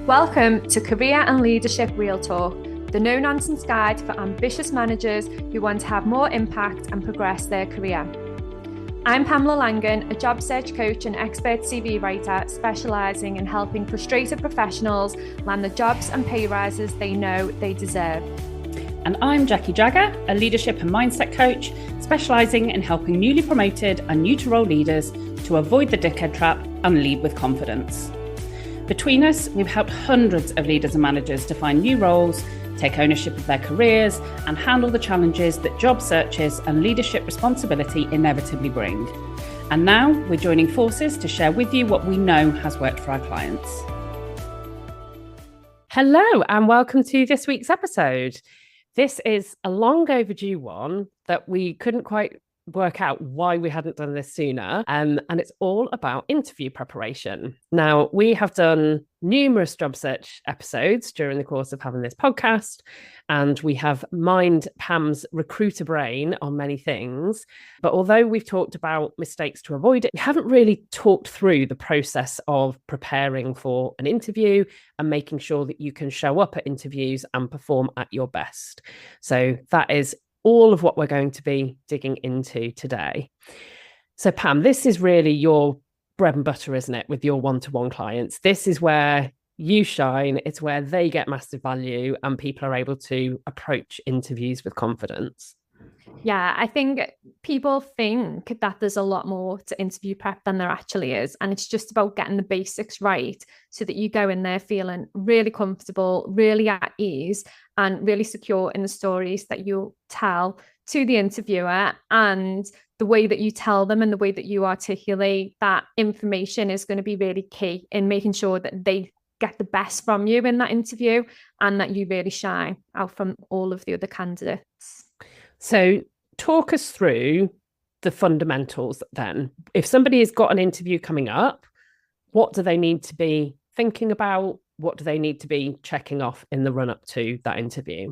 Welcome to Career and Leadership Real Talk, the no-nonsense guide for ambitious managers who want to have more impact and progress their career. I'm Pamela Langan, a job search coach and expert CV writer specialising in helping frustrated professionals land the jobs and pay rises they know they deserve. And I'm Jackie Jagger, a leadership and mindset coach specialising in helping newly promoted and new to role leaders to avoid the dickhead trap and lead with confidence. Between us, we've helped hundreds of leaders and managers to find new roles, take ownership of their careers, and handle the challenges that job searches and leadership responsibility inevitably bring. And now we're joining forces to share with you what we know has worked for our clients. Hello, and welcome to this week's episode. This is a long overdue one that we couldn't quite work out why we hadn't done this sooner. And it's all about interview preparation. Now, we have done numerous job search episodes during the course of having this podcast, and we have mined Pam's recruiter brain on many things. But although we've talked about mistakes to avoid it, we haven't really talked through the process of preparing for an interview and making sure that you can show up at interviews and perform at your best. So that is all of what we're going to be digging into today. So Pam, this is really your bread and butter, isn't it, with your one-to-one clients? This is where you shine. It's where they get massive value and people are able to approach interviews with confidence. Yeah, I think people think that there's a lot more to interview prep than there actually is. And it's just about getting the basics right so that you go in there feeling really comfortable, really at ease, and really secure in the stories that you tell to the interviewer. And the way that you tell them and the way that you articulate that information is going to be really key in making sure that they get the best from you in that interview and that you really shine out from all of the other candidates. So talk us through the fundamentals then. If somebody has got an interview coming up, what do they need to be thinking about? What do they need to be checking off in the run up to that interview?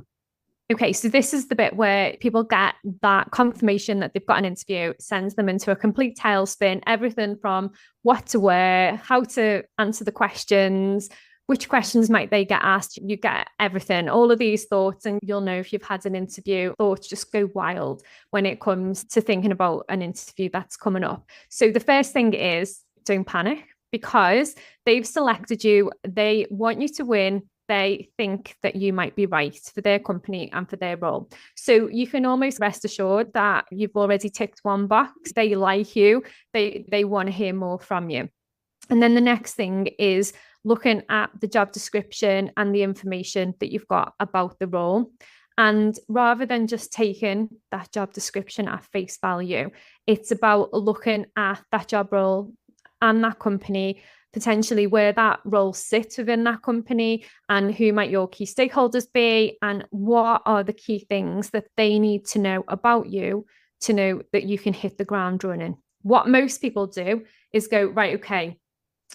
Okay, so this is the bit where people get that confirmation that they've got an interview, sends them into a complete tailspin, everything from what to wear, how to answer the questions, which questions might they get asked? You get everything, all of these thoughts, and you'll know if you've had an interview, thoughts just go wild when it comes to thinking about an interview that's coming up. So the first thing is, don't panic, because they've selected you. They want you to win. They think that you might be right for their company and for their role. So you can almost rest assured that you've already ticked one box. They like you. They want to hear more from you. And then the next thing is looking at the job description and the information that you've got about the role. And rather than just taking that job description at face value, it's about looking at that job role and that company, potentially where that role sits within that company and who might your key stakeholders be and what are the key things that they need to know about you to know that you can hit the ground running. What most people do is go, right, okay,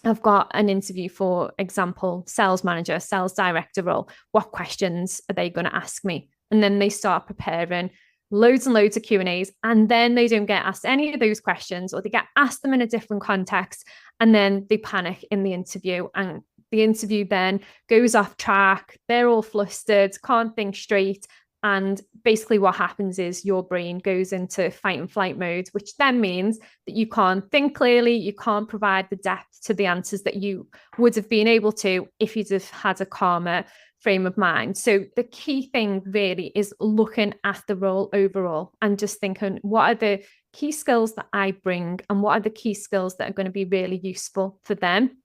I've got an interview, for example, sales manager, sales director role. What questions are they going to ask me? And then they start preparing loads and loads of Q&As, and then they don't get asked any of those questions, or they get asked them in a different context, and then they panic in the interview, and the interview then goes off track. They're all flustered, can't think straight. And basically what happens is your brain goes into fight and flight mode, which then means that you can't think clearly, you can't provide the depth to the answers that you would have been able to if you'd have had a calmer frame of mind. So the key thing really is looking at the role overall and just thinking, what are the key skills that I bring and what are the key skills that are going to be really useful for them?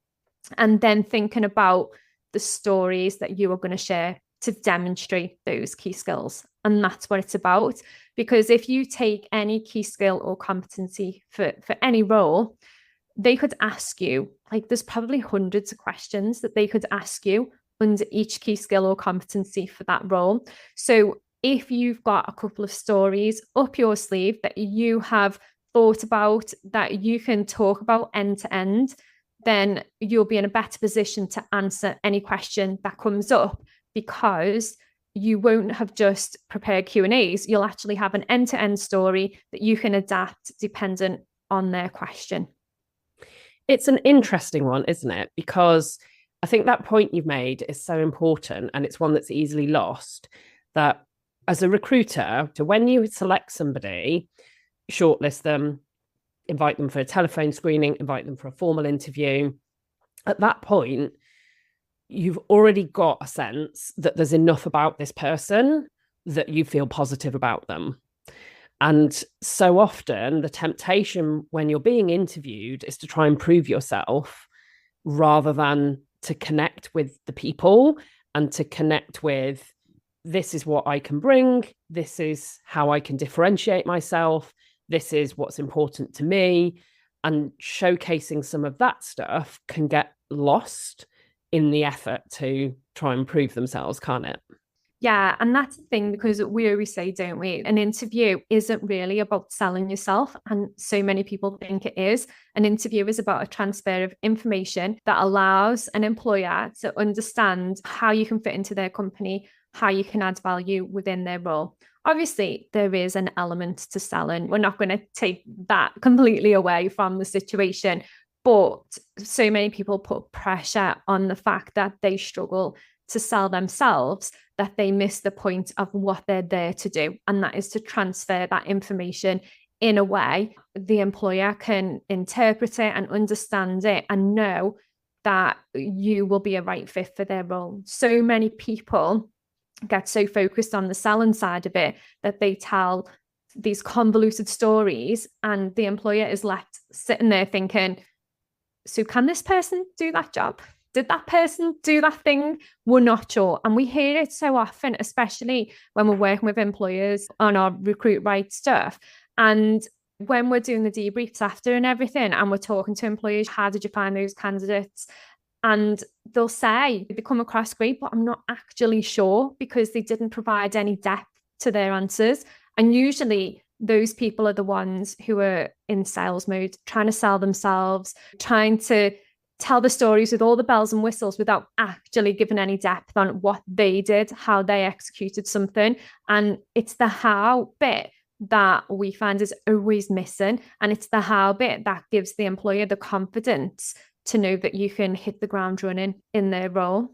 And then thinking about the stories that you are going to share to demonstrate those key skills. And that's what it's about. Because if you take any key skill or competency for any role, they could ask you, like there's probably hundreds of questions that they could ask you under each key skill or competency for that role. So if you've got a couple of stories up your sleeve that you have thought about, that you can talk about end to end, then you'll be in a better position to answer any question that comes up, because you won't have just prepared Q&As. You'll actually have an end-to-end story that you can adapt dependent on their question. It's an interesting one, isn't it? Because I think that point you've made is so important, and it's one that's easily lost, that as a recruiter, to when you select somebody, shortlist them, invite them for a telephone screening, invite them for a formal interview, at that point, you've already got a sense that there's enough about this person that you feel positive about them. And so often the temptation when you're being interviewed is to try and prove yourself rather than to connect with the people and to connect with, this is what I can bring, this is how I can differentiate myself, this is what's important to me. And showcasing some of that stuff can get lost in the effort to try and prove themselves, can't it? Yeah, and that's the thing, because we always say, don't we, an interview isn't really about selling yourself. And so many people think it is. An interview is about a transfer of information that allows an employer to understand how you can fit into their company, how you can add value within their role. Obviously, there is an element to selling. We're not going to take that completely away from the situation. But so many people put pressure on the fact that they struggle to sell themselves, that they miss the point of what they're there to do. And that is to transfer that information in a way the employer can interpret it and understand it and know that you will be a right fit for their role. So many people get so focused on the selling side of it that they tell these convoluted stories, and the employer is left sitting there thinking, so can this person do that job? Did that person do that thing? We're not sure. And we hear it so often, especially when we're working with employers on our recruit right stuff. And when we're doing the debriefs after and everything, and we're talking to employers, how did you find those candidates? And they'll say they come across great, but I'm not actually sure, because they didn't provide any depth to their answers. And usually those people are the ones who are in sales mode, trying to sell themselves, trying to tell the stories with all the bells and whistles without actually giving any depth on what they did, how they executed something. And it's the how bit that we find is always missing. And it's the how bit that gives the employer the confidence to know that you can hit the ground running in their role.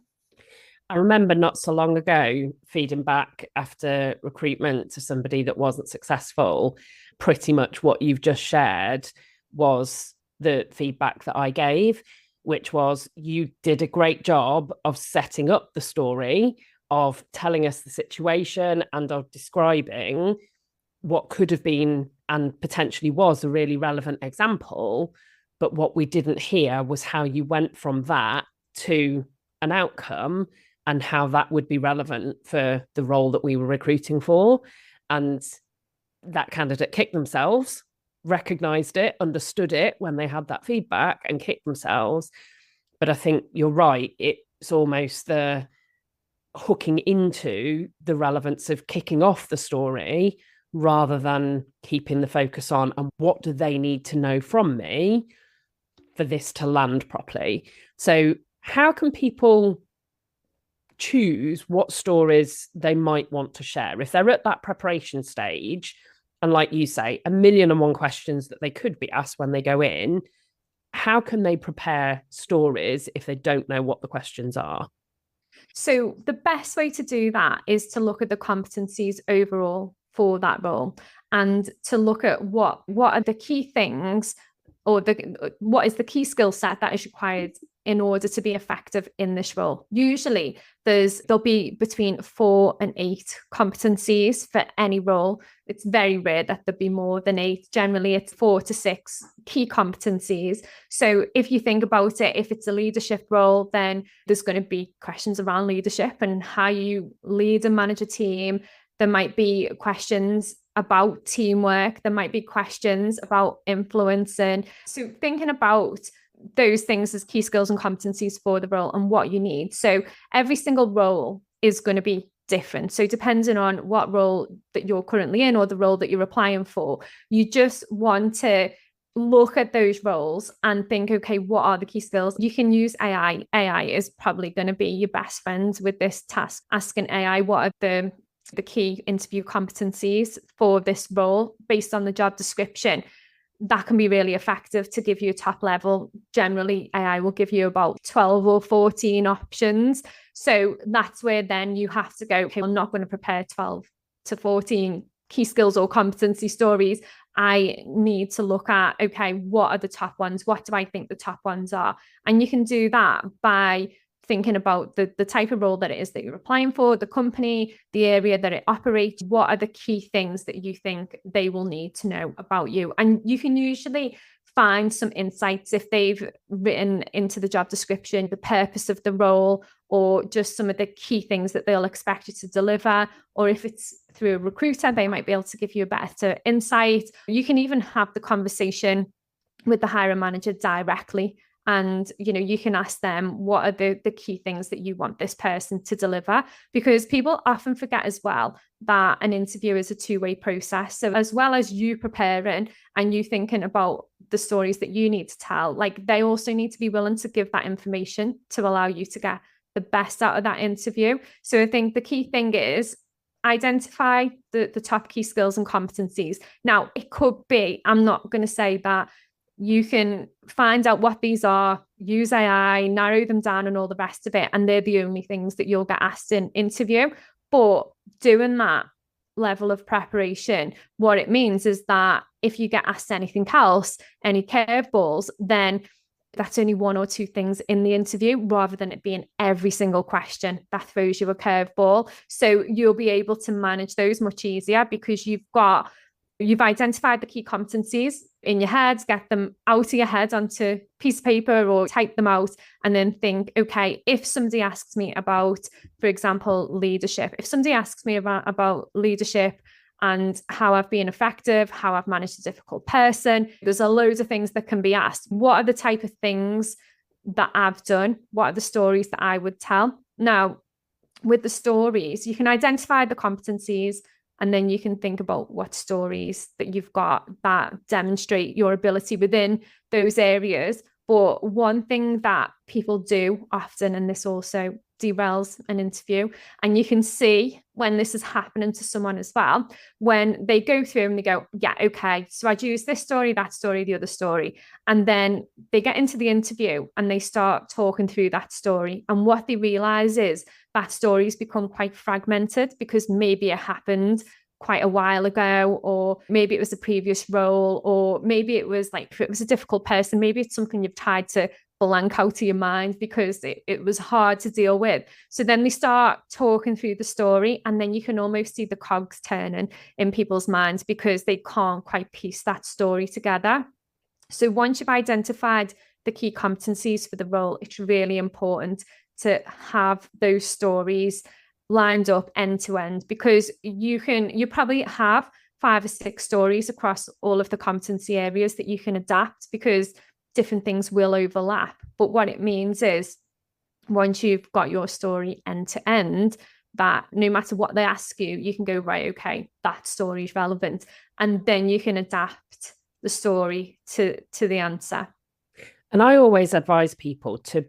I remember not so long ago feeding back after recruitment to somebody that wasn't successful. Pretty much what you've just shared was the feedback that I gave, which was, you did a great job of setting up the story, of telling us the situation, and of describing what could have been and potentially was a really relevant example. But what we didn't hear was how you went from that to an outcome and how that would be relevant for the role that we were recruiting for. And that candidate kicked themselves, recognized it, understood it when they had that feedback, and kicked themselves. But I think you're right. It's almost the hooking into the relevance of kicking off the story rather than keeping the focus on, and what do they need to know from me for this to land properly. So how can people choose what stories they might want to share if they're at that preparation stage? And like you say, 1,000,001 questions that they could be asked when they go in. How can they prepare stories if they don't know what the questions are? So the best way to do that is to look at the competencies overall for that role, and to look at what are the key things, or what is the key skill set that is required in order to be effective in this role. Usually there'll be between 4 and 8 competencies for any role. It's very rare that there'll be more than 8. Generally, it's 4 to 6 key competencies. So if you think about it, if it's a leadership role, then there's going to be questions around leadership and how you lead and manage a team. There might be questions about teamwork. There might be questions about influencing. So thinking about those things as key skills and competencies for the role and what you need. So every single role is going to be different. So depending on what role that you're currently in or the role that you're applying for, you just want to look at those roles and think, okay, what are the key skills? You can use AI. AI is probably going to be your best friend with this task. Asking AI, what are the key interview competencies for this role based on the job description? that can be really effective to give you a top level. Generally, AI will give you about 12 or 14 options. So that's where then you have to go, okay, I'm not going to prepare 12 to 14 key skills or competency stories. I need to look at, okay, what are the top ones? What do I think the top ones are? And you can do that by thinking about the type of role that it is that you're applying for, the company, the area that it operates. What are the key things that you think they will need to know about you? And you can usually find some insights if they've written into the job description the purpose of the role, or just some of the key things that they'll expect you to deliver. Or if it's through a recruiter, they might be able to give you a better insight. You can even have the conversation with the hiring manager directly. And, you can ask them, what are the key things that you want this person to deliver? Because people often forget as well that an interview is a two-way process. So as well as you preparing and you thinking about the stories that you need to tell, like, they also need to be willing to give that information to allow you to get the best out of that interview. So I think the key thing is identify the top key skills and competencies. Now, it could be, I'm not going to say that you can find out what these are, use AI, narrow them down and all the rest of it, and they're the only things that you'll get asked in interview. But doing that level of preparation, what it means is that if you get asked anything else, any curveballs, then that's only one or two things in the interview, rather than it being every single question that throws you a curveball. So you'll be able to manage those much easier because you've identified the key competencies in your head, get them out of your head onto a piece of paper or type them out, and then think, okay, if somebody asks me about, for example, leadership, and how I've been effective, how I've managed a difficult person, there's a load of things that can be asked. What are the type of things that I've done? What are the stories that I would tell? Now, with the stories, you can identify the competencies, and then you can think about what stories that you've got that demonstrate your ability within those areas. But one thing that people do often, and this also derails an interview, and you can see when this is happening to someone as well, when they go through and they go, yeah, okay, so I'd use this story, that story, the other story. And then they get into the interview and they start talking through that story. And what they realize is that story's become quite fragmented because maybe it happened quite a while ago, or maybe it was a previous role, or maybe it was like, if it was a difficult person, maybe it's something you've tried to blank out of your mind because it was hard to deal with. So then they start talking through the story, and then you can almost see the cogs turning in people's minds because they can't quite piece that story together. So once you've identified the key competencies for the role, it's really important to have those stories lined up end to end, because you probably have 5 or 6 stories across all of the competency areas that you can adapt, because different things will overlap. But what it means is, once you've got your story end to end, that no matter what they ask you, you can go, right, okay, that story is relevant. And then you can adapt the story to the answer. And I always advise people to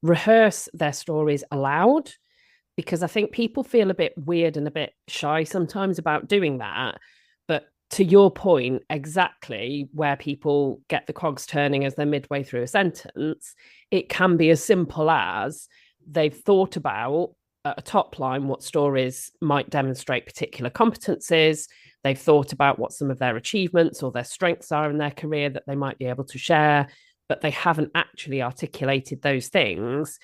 rehearse their stories aloud, because I think people feel a bit weird and a bit shy sometimes about doing that. But to your point, exactly where people get the cogs turning as they're midway through a sentence, it can be as simple as they've thought about at a top line what stories might demonstrate particular competencies. They've thought about what some of their achievements or their strengths are in their career that they might be able to share, but they haven't actually articulated those things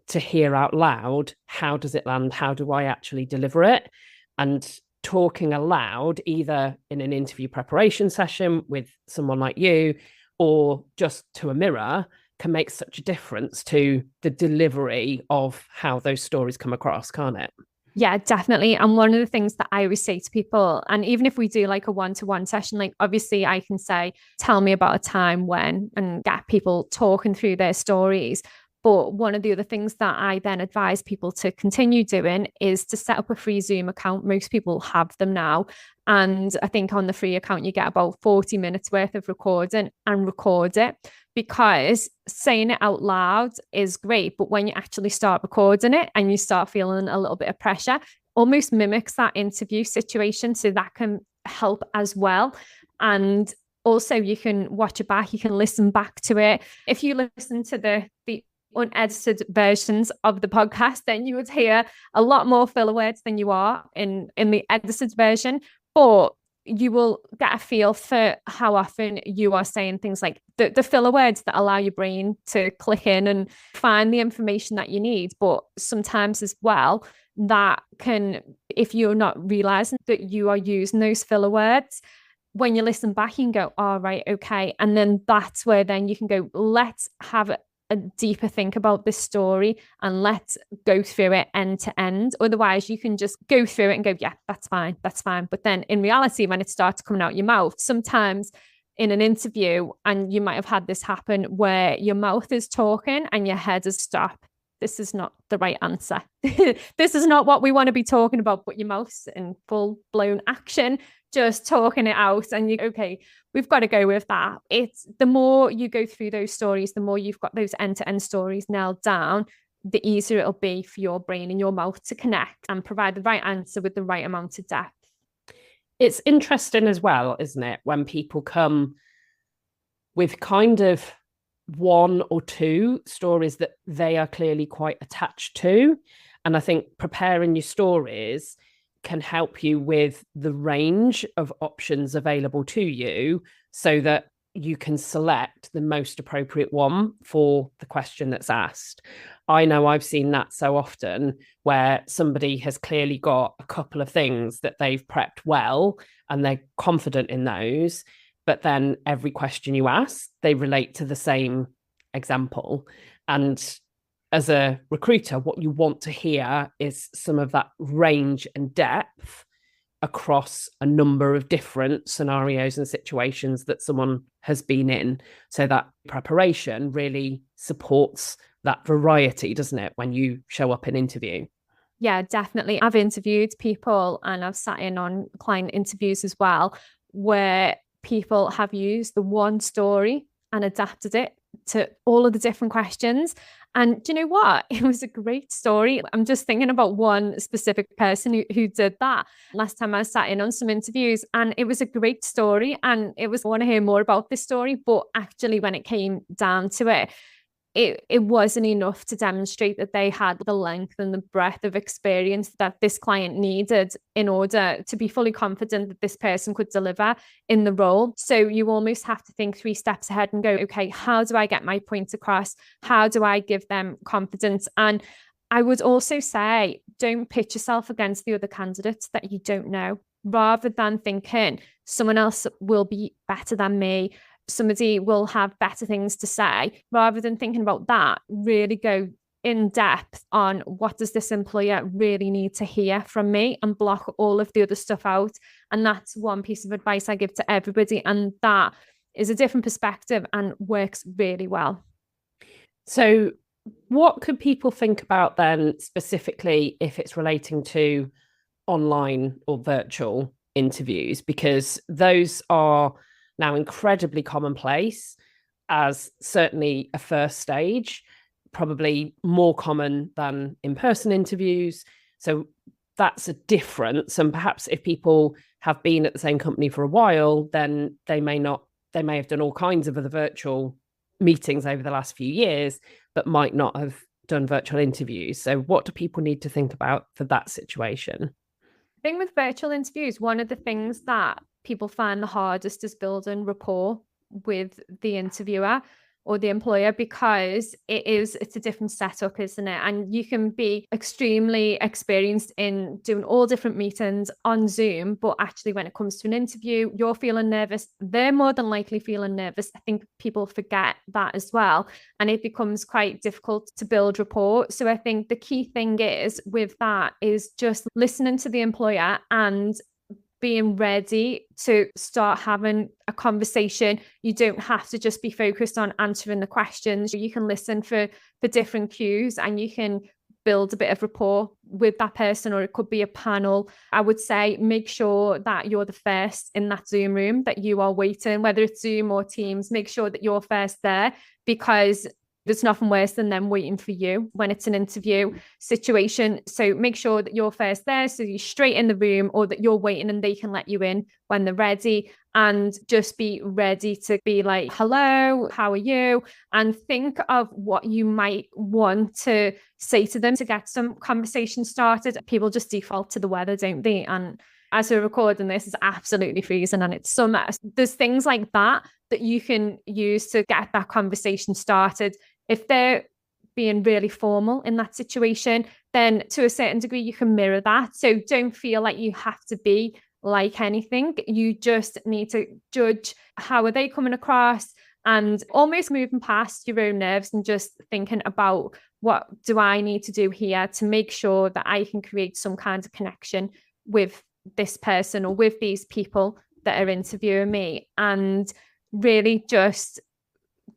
to hear out loud. How does it land? How do I actually deliver it? And talking aloud, either in an interview preparation session with someone like you, or just to a mirror, can make such a difference to the delivery of how those stories come across, can't it? Yeah, definitely. And one of the things that I always say to people, and even if we do like a one-to-one session, like obviously I can say, tell me about a time when, and get people talking through their stories. But one of the other things that I then advise people to continue doing is to set up a free Zoom account. Most people have them now. And I think on the free account, you get about 40 minutes worth of recording, and record it, because saying it out loud is great. But when you actually start recording it and you start feeling a little bit of pressure, almost mimics that interview situation. So that can help as well. And Also, you can watch it back, you can listen back to it. If you listen to the unedited versions of the podcast, then you would hear a lot more filler words than you are in the edited version. But you will get a feel for how often you are saying things like the filler words that allow your brain to click in and find the information that you need. But sometimes as well, that can, if you're not realizing that you are using those filler words, when you listen back, you can go, all right, okay. And then that's where then you can go, let's have a deeper think about this story and let's go through it end to end. Otherwise, you can just go through it and go, yeah, that's fine, that's fine. But then in reality, when it starts coming out your mouth, sometimes in an interview, and you might have had this happen where your mouth is talking and your head is stopped. This is not the right answer. This is not what we want to be talking about, but your mouth's in full blown action, just talking it out. And you, okay, we've got to go with that. It's the more you go through those stories, the more you've got those end-to-end stories nailed down, the easier it'll be for your brain and your mouth to connect and provide the right answer with the right amount of depth. It's interesting as well, isn't it, when people come with kind of one or two stories that they are clearly quite attached to. And I think preparing your stories can help you with the range of options available to you so that you can select the most appropriate one for the question that's asked. I know I've seen that so often where somebody has clearly got a couple of things that they've prepped well and they're confident in those, but then every question you ask, they relate to the same example. And as a recruiter, what you want to hear is some of that range and depth across a number of different scenarios and situations that someone has been in. So that preparation really supports that variety, doesn't it, when you show up in interview? Yeah, definitely. I've interviewed people and I've sat in on client interviews as well, where people have used the one story and adapted it to all of the different questions. And do you know what? It was a great story. I'm just thinking about one specific person who did that. Last time I sat in on some interviews, and it was a great story. And it was, I want to hear more about this story. But actually, when it came down to it, it wasn't enough to demonstrate that they had the length and the breadth of experience that this client needed in order to be fully confident that this person could deliver in the role. So you almost have to think 3 steps ahead and go, okay, how do I get my point across? How do I give them confidence? And I would also say, don't pitch yourself against the other candidates that you don't know, rather than thinking someone else will be better than me, somebody will have better things to say. Rather than thinking about that, really go in depth on what does this employer really need to hear from me and block all of the other stuff out. And that's one piece of advice I give to everybody. And that is a different perspective and works really well. So what could people think about then specifically if it's relating to online or virtual interviews? Because those are now incredibly commonplace as certainly a first stage, probably more common than in-person interviews. So that's a difference. And perhaps if people have been at the same company for a while, then they may have done all kinds of other virtual meetings over the last few years, but might not have done virtual interviews. So what do people need to think about for that situation? Thing with virtual interviews, one of the things that people find the hardest is building rapport with the interviewer or the employer, because it's a different setup, isn't it? And you can be extremely experienced in doing all different meetings on Zoom, but actually when it comes to an interview, you're feeling nervous, they're more than likely feeling nervous. I think people forget that as well, and it becomes quite difficult to build rapport. So I think the key thing is with that is just listening to the employer and being ready to start having a conversation. You don't have to just be focused on answering the questions. You can listen for different cues and you can build a bit of rapport with that person, or it could be a panel. I would say make sure that you're the first in that Zoom room, that you are waiting, whether it's Zoom or Teams, make sure that you're first there, because There's nothing worse than them waiting for you when it's an interview situation. So make sure that you're first there, so you're straight in the room, or that you're waiting and they can let you in when they're ready. And just be ready to be like, hello, how are you? And think of what you might want to say to them to get some conversation started. People just default to the weather, don't they? And as we're recording this, it's absolutely freezing and it's summer. There's things like that you can use to get that conversation started. If they're being really formal in that situation, then to a certain degree, you can mirror that. So don't feel like you have to be like anything. You just need to judge how are they coming across, and almost moving past your own nerves and just thinking about what do I need to do here to make sure that I can create some kind of connection with this person or with these people that are interviewing me, and really just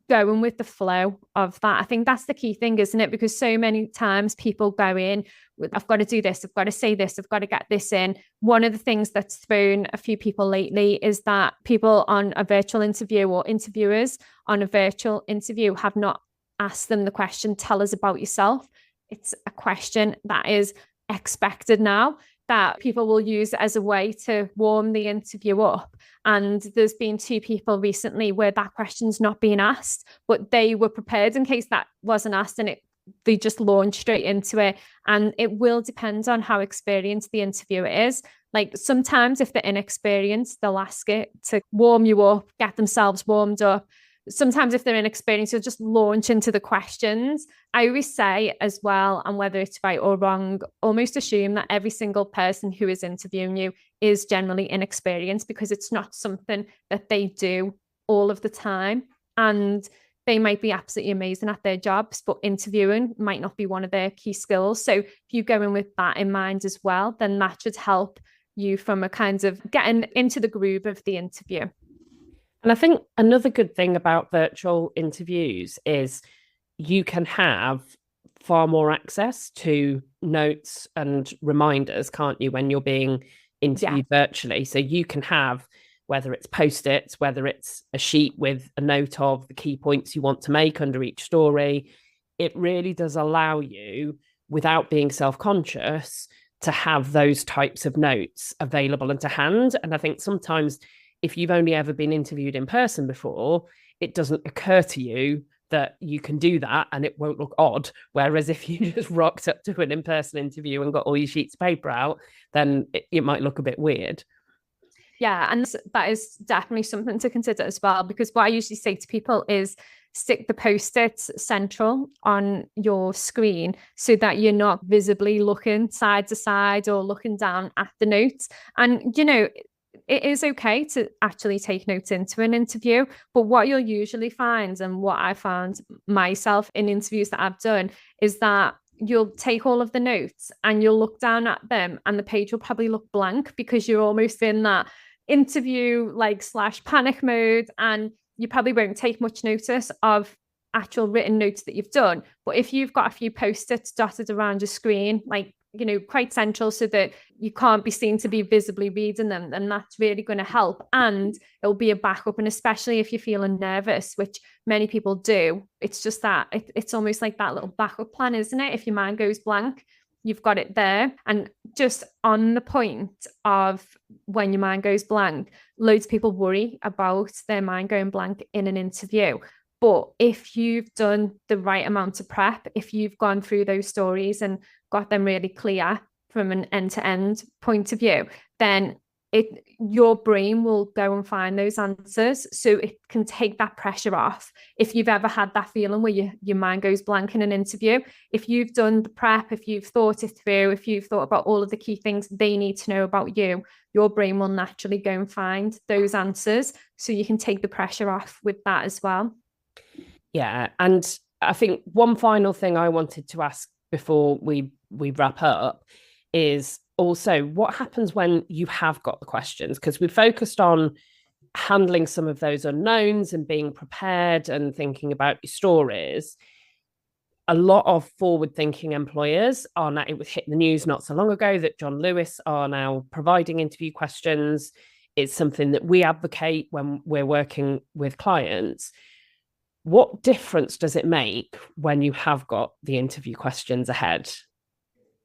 going with the flow of that. I think that's the key thing, isn't it? Because so many times people go in with, I've got to do this, I've got to say this, I've got to get this in. One of the things that's thrown a few people lately is that people on a virtual interview, or interviewers on a virtual interview, have not asked them the question, tell us about yourself. It's a question that is expected now, that people will use as a way to warm the interview up. And there's been 2 people recently where that question's not been asked, but they were prepared in case that wasn't asked, and they just launched straight into it. And it will depend on how experienced the interviewer is. Like sometimes if they're inexperienced, they'll ask it to warm you up, get themselves warmed up. Sometimes if they're inexperienced, you'll just launch into the questions. I always say as well, and whether it's right or wrong, almost assume that every single person who is interviewing you is generally inexperienced, because it's not something that they do all of the time. And they might be absolutely amazing at their jobs, but interviewing might not be one of their key skills. So if you go in with that in mind as well, then that should help you from a kind of getting into the groove of the interview. And I think another good thing about virtual interviews is you can have far more access to notes and reminders, can't you, when you're being interviewed virtually? So you can have, whether it's post-its, whether it's a sheet with a note of the key points you want to make under each story. It really does allow you, without being self-conscious, to have those types of notes available and to hand. And I think sometimes if you've only ever been interviewed in person before, it doesn't occur to you that you can do that and it won't look odd. Whereas if you just rocked up to an in-person interview and got all your sheets of paper out, then it might look a bit weird. Yeah, and that is definitely something to consider as well, because what I usually say to people is stick the post-its central on your screen so that you're not visibly looking side to side or looking down at the notes. And, you know, it is okay to actually take notes into an interview, but what you'll usually find, and what I found myself in interviews that I've done, is that you'll take all of the notes and you'll look down at them and the page will probably look blank, because you're almost in that interview like / panic mode, and you probably won't take much notice of actual written notes that you've done. But if you've got a few post-its dotted around your screen, like, you know, quite central, so that you can't be seen to be visibly reading them, and that's really going to help. And it'll be a backup. And especially if you're feeling nervous, which many people do, it's just that it's almost like that little backup plan, isn't it? If your mind goes blank, you've got it there. And just on the point of when your mind goes blank, loads of people worry about their mind going blank in an interview. But if you've done the right amount of prep, if you've gone through those stories and got them really clear from an end-to-end point of view, then your brain will go and find those answers. So it can take that pressure off. If you've ever had that feeling where your mind goes blank in an interview, if you've done the prep, if you've thought it through, if you've thought about all of the key things they need to know about you, your brain will naturally go and find those answers. So you can take the pressure off with that as well. Yeah. And I think one final thing I wanted to ask before we wrap up is also what happens when you have got the questions, because we focused on handling some of those unknowns and being prepared and thinking about your stories. A lot of forward-thinking employers are now, it was hit the news not so long ago that John Lewis are now providing interview questions. It's something that we advocate when we're working with clients. What difference does it make when you have got the interview questions ahead?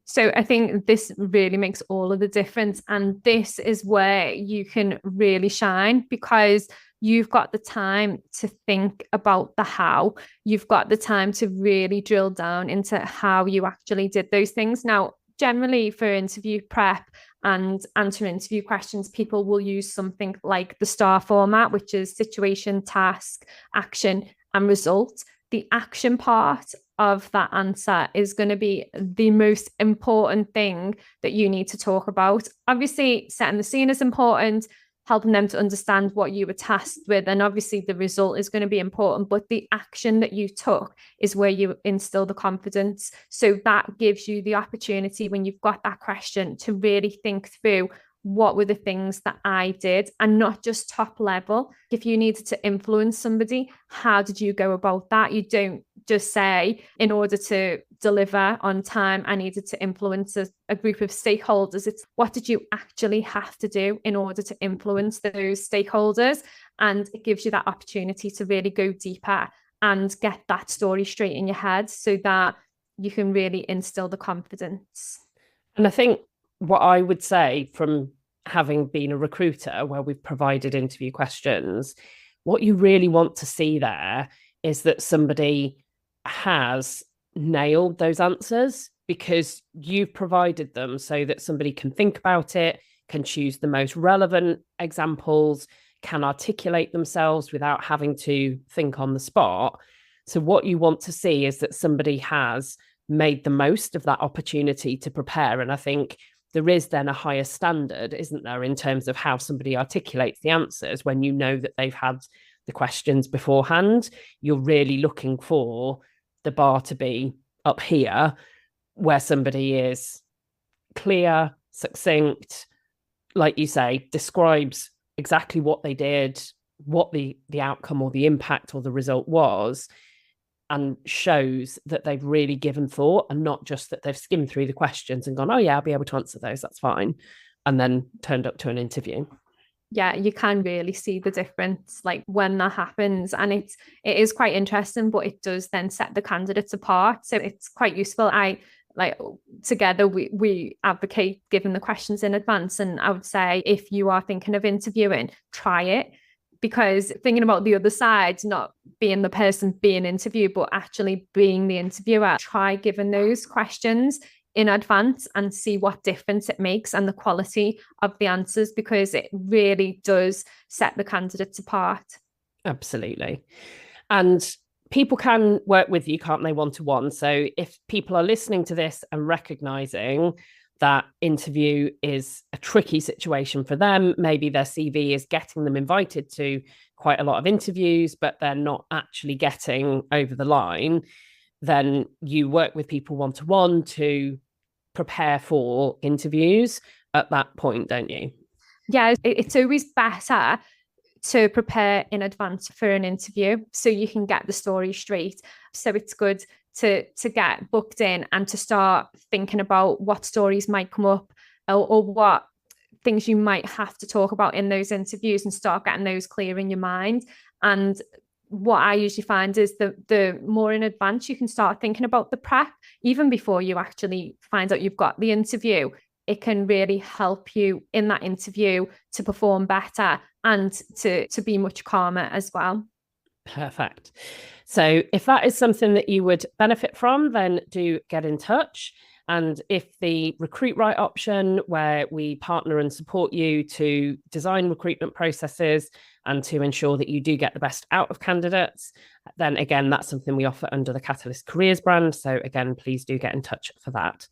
So I think this really makes all of the difference. And this is where you can really shine, because you've got the time to think about the how. You've got the time to really drill down into how you actually did those things. Now, generally for interview prep and answer interview questions, people will use something like the STAR format, which is situation, task, action, and result. The action part of that answer is going to be the most important thing that you need to talk about. Obviously, setting the scene is important, helping them to understand what you were tasked with. And obviously, the result is going to be important, but the action that you took is where you instill the confidence. So that gives you the opportunity, when you've got that question, to really think through what were the things that I did, and not just top level. If you needed to influence somebody, how did you go about that? You don't just say, in order to deliver on time, I needed to influence a group of stakeholders. It's what did you actually have to do in order to influence those stakeholders? And it gives you that opportunity to really go deeper and get that story straight in your head, so that you can really instill the confidence. And I think what I would say, from having been a recruiter where we've provided interview questions, what you really want to see there is that somebody has nailed those answers, because you've provided them so that somebody can think about it, can choose the most relevant examples, can articulate themselves without having to think on the spot. So what you want to see is that somebody has made the most of that opportunity to prepare. And I think there is then a higher standard, isn't there, in terms of how somebody articulates the answers when you know that they've had the questions beforehand. You're really looking for the bar to be up here, where somebody is clear, succinct, like you say, describes exactly what they did, what the outcome or the impact or the result was, and shows that they've really given thought, and not just that they've skimmed through the questions and gone, oh yeah, I'll be able to answer those, that's fine, and then turned up to an interview. Yeah, you can really see the difference, like, when that happens. And it is quite interesting, but it does then set the candidates apart. So it's quite useful. Together we advocate giving the questions in advance. And I would say, if you are thinking of interviewing, try it. Because thinking about the other side, not being the person being interviewed, but actually being the interviewer, try giving those questions in advance and see what difference it makes, and the quality of the answers, because it really does set the candidates apart. Absolutely. And people can work with you, can't they, one-to-one? So if people are listening to this and recognizing that interview is a tricky situation for them, maybe their CV is getting them invited to quite a lot of interviews, but they're not actually getting over the line, then you work with people one-to-one to prepare for interviews at that point, don't you? Yeah, it's always better to prepare in advance for an interview, so you can get the story straight. So it's good to get booked in and to start thinking about what stories might come up, or what things you might have to talk about in those interviews, and start getting those clear in your mind. And what I usually find is the more in advance you can start thinking about the prep, even before you actually find out you've got the interview, it can really help you in that interview to perform better and to be much calmer as well. Perfect. So if that is something that you would benefit from, then do get in touch. And if the Recruit Right option, where we partner and support you to design recruitment processes and to ensure that you do get the best out of candidates, then again, that's something we offer under the Catalyst Careers brand. So again, please do get in touch for that.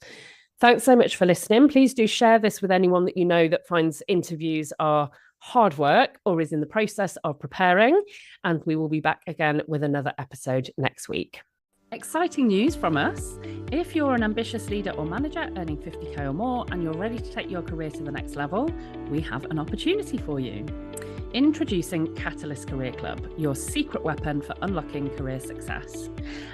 Thanks so much for listening. Please do share this with anyone that you know that finds interviews are hard work or is in the process of preparing. And we will be back again with another episode next week. Exciting news from us. If you're an ambitious leader or manager earning 50k or more and you're ready to take your career to the next level, we have an opportunity for you. Introducing Catalyst Career Club, your secret weapon for unlocking career success.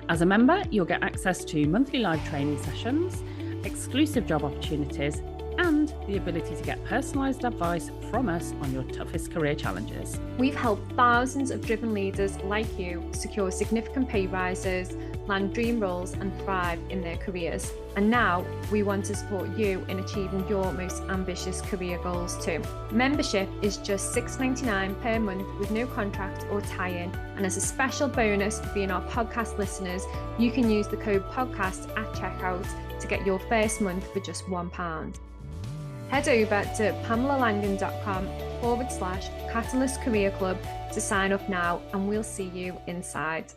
As a member, you'll get access to monthly live training sessions, exclusive job opportunities, and and the ability to get personalised advice from us on your toughest career challenges. We've helped thousands of driven leaders like you secure significant pay rises, land dream roles, and thrive in their careers. And now we want to support you in achieving your most ambitious career goals too. Membership is just $6.99 per month with no contract or tie-in. And as a special bonus for being our podcast listeners, you can use the code podcast at checkout to get your first month for just £1. Head over to pamelalangan.com/Catalyst Career Club to sign up now, and we'll see you inside.